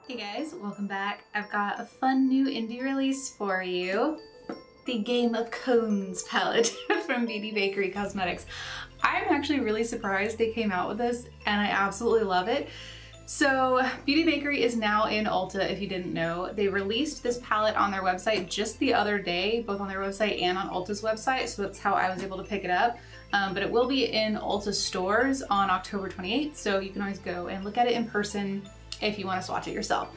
Hey guys, welcome back. I've got a fun new indie release for you. The Game of Cones palette from Beauty Bakerie Cosmetics. I'm actually really surprised they came out with this and I absolutely love it. So Beauty Bakerie is now in Ulta if you didn't know. They released this palette on their website just the other day, both on their website and on Ulta's website, so that's how I was able to pick it up. But it will be in Ulta stores on October 28th, so you can always go and look at it in person if you want to swatch it yourself.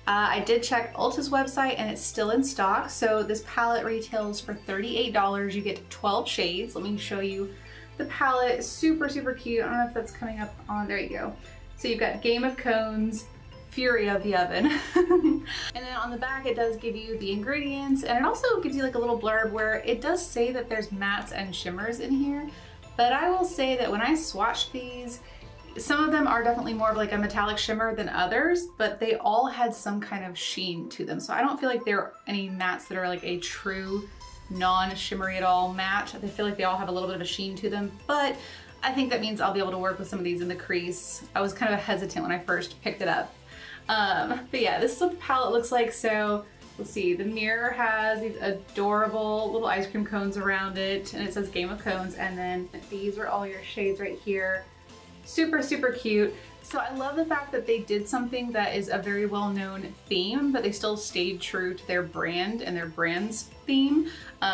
I did check Ulta's website and it's still in stock. So this palette retails for $38. You get 12 shades. Let me show you the palette. Super, super cute. I don't know if that's coming up on, there you go. So you've got Game of Cones, Fury of the Oven. And then on the back, it does give you the ingredients, and it also gives you like a little blurb where it does say that there's mattes and shimmers in here. But I will say that when I swatched these, some of them are definitely more of like a metallic shimmer than others, but they all had some kind of sheen to them. So I don't feel like there are any mattes that are like a true non-shimmery at all matte. I feel like they all have a little bit of a sheen to them, but I think that means I'll be able to work with some of these in the crease. I was kind of hesitant when I first picked it up. But yeah, this is what the palette looks like. So let's see, the mirror has these adorable little ice cream cones around it, and it says Game of Cones, and then these are all your shades right here. Super, super cute. So I love the fact that they did something that is a very well-known theme, but they still stayed true to their brand and their brand's theme.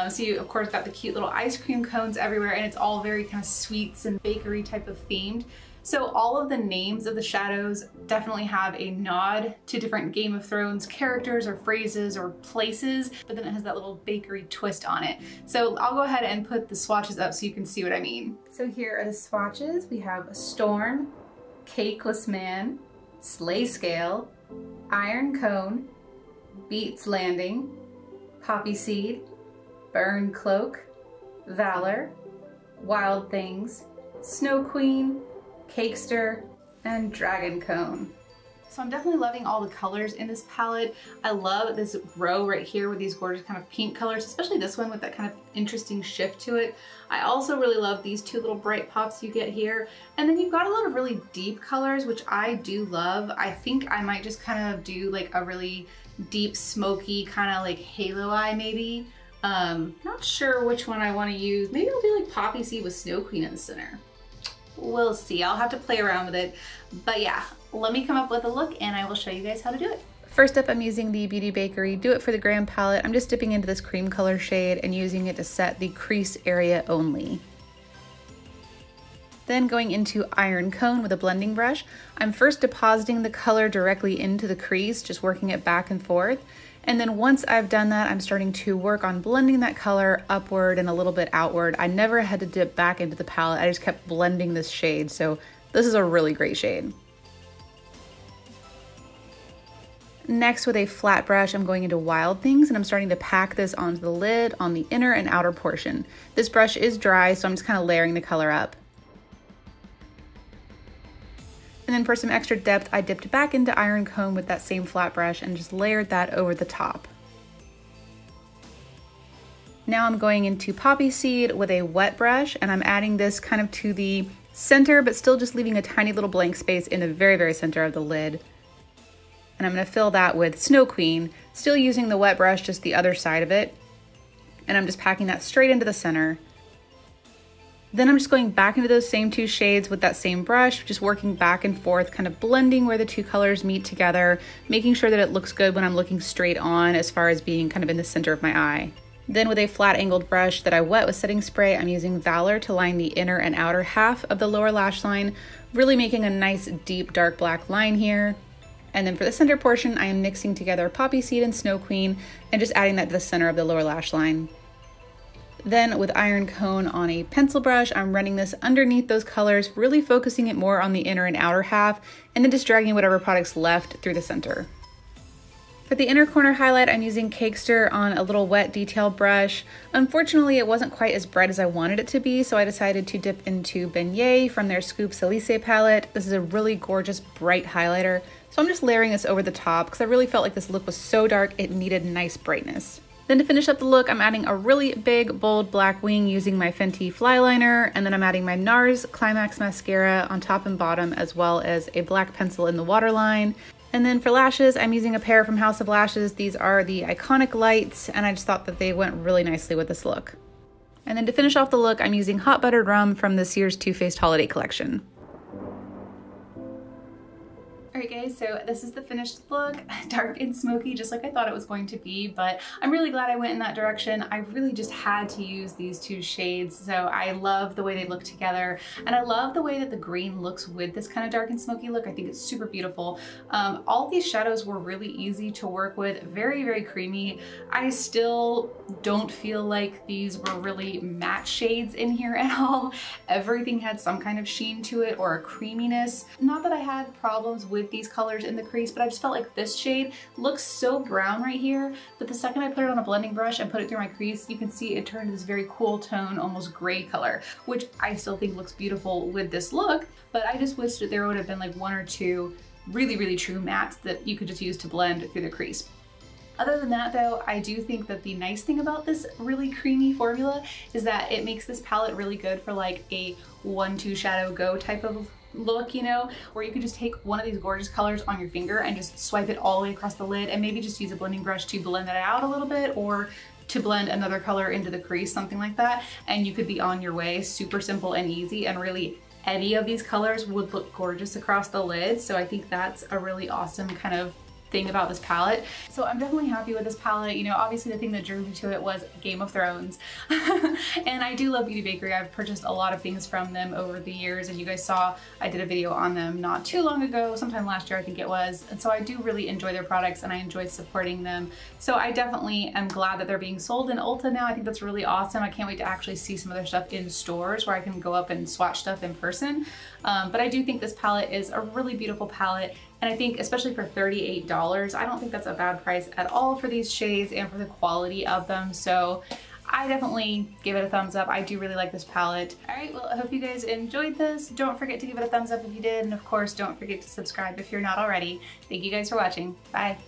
So you, of course, got the cute little ice cream cones everywhere, and it's all very kind of sweets and bakery type of themed. So all of the names of the shadows definitely have a nod to different Game of Thrones characters or phrases or places, but then it has that little bakery twist on it. So I'll go ahead and put the swatches up so you can see what I mean. So here are the swatches. We have Storm, Cakeless Man, Sleigh Scale, Iron Cone, Beats Landing, Poppy Seed, Burn Cloak, Valor, Wild Things, Snow Queen, Cakester, and Dragon Cone. So I'm definitely loving all the colors in this palette. I love this row right here with these gorgeous kind of pink colors, especially this one with that kind of interesting shift to it. I also really love these two little bright pops you get here. And then you've got a lot of really deep colors, which I do love. I think I might just kind of do like a really deep smoky kind of like halo eye maybe. Not sure which one I want to use. Maybe I'll do like Poppy Seed with Snow Queen in the center. We'll see. I'll have to play around with it. But yeah, let me come up with a look and I will show you guys how to do it. First up, I'm using the Beauty Bakerie Do It for the Gram palette. I'm just dipping into this cream color shade and using it to set the crease area only. Then going into Iron Cone with a blending brush, I'm first depositing the color directly into the crease, just working it back and forth. And then once I've done that, I'm starting to work on blending that color upward and a little bit outward. I never had to dip back into the palette. I just kept blending this shade. So this is a really great shade. Next, with a flat brush, I'm going into Wild Things and I'm starting to pack this onto the lid on the inner and outer portion. This brush is dry, so I'm just kind of layering the color up. And then for some extra depth, I dipped back into Iron Cone with that same flat brush and just layered that over the top. Now I'm going into Poppy Seed with a wet brush, and I'm adding this kind of to the center, but still just leaving a tiny little blank space in the very, very center of the lid. And I'm gonna fill that with Snow Queen, still using the wet brush, just the other side of it. And I'm just packing that straight into the center. Then I'm just going back into those same two shades with that same brush, just working back and forth, kind of blending where the two colors meet together, making sure that it looks good when I'm looking straight on as far as being kind of in the center of my eye. Then with a flat angled brush that I wet with setting spray, I'm using Valor to line the inner and outer half of the lower lash line, really making a nice deep dark black line here. And then for the center portion, I am mixing together Poppy Seed and Snow Queen and just adding that to the center of the lower lash line. Then with Iron Cone on a pencil brush, I'm running this underneath those colors, really focusing it more on the inner and outer half, and then just dragging whatever product's left through the center. For the inner corner highlight, I'm using Cakester on a little wet detail brush. Unfortunately, it wasn't quite as bright as I wanted it to be, so I decided to dip into Beignet from their Scoop Salice palette. This is a really gorgeous, bright highlighter, so I'm just layering this over the top because I really felt like this look was so dark, it needed nice brightness. Then to finish up the look, I'm adding a really big, bold black wing using my Fenty Fly Liner, and then I'm adding my NARS Climax Mascara on top and bottom, as well as a black pencil in the waterline. And then for lashes, I'm using a pair from House of Lashes. These are the Iconic Lights, and I just thought that they went really nicely with this look. And then to finish off the look, I'm using Hot Buttered Rum from this year's Too Faced Holiday Collection. Alright guys, so this is the finished look. Dark and smoky, just like I thought it was going to be, but I'm really glad I went in that direction. I really just had to use these two shades, so I love the way they look together, and I love the way that the green looks with this kind of dark and smoky look. I think it's super beautiful. All these shadows were really easy to work with, very, very creamy. I still don't feel like these were really matte shades in here at all. Everything had some kind of sheen to it or a creaminess. Not that I had problems with these colors in the crease, but I just felt like this shade looks so brown right here, but the second I put it on a blending brush and put it through my crease, you can see it turned this very cool tone, almost gray color, which I still think looks beautiful with this look, but I just wish that there would have been like one or two really, really true mattes that you could just use to blend through the crease. Other than that though, I do think that the nice thing about this really creamy formula is that it makes this palette really good for like a 1-2 shadow go type of look, you know, where you could just take one of these gorgeous colors on your finger and just swipe it all the way across the lid and maybe just use a blending brush to blend that out a little bit, or to blend another color into the crease, something like that, and you could be on your way. Super simple and easy, and really any of these colors would look gorgeous across the lid. So I think that's a really awesome kind of thing about this palette. So I'm definitely happy with this palette. You know, obviously the thing that drew me to it was Game of Thrones. And I do love Beauty Bakerie. I've purchased a lot of things from them over the years, and you guys saw I did a video on them not too long ago, sometime last year I think it was. And so I do really enjoy their products and I enjoy supporting them. So I definitely am glad that they're being sold in Ulta now. I think that's really awesome. I can't wait to actually see some of their stuff in stores where I can go up and swatch stuff in person. But I do think this palette is a really beautiful palette. And I think especially for $38, I don't think that's a bad price at all for these shades and for the quality of them. So I definitely give it a thumbs up. I do really like this palette. All right, well, I hope you guys enjoyed this. Don't forget to give it a thumbs up if you did. And of course, don't forget to subscribe if you're not already. Thank you guys for watching. Bye.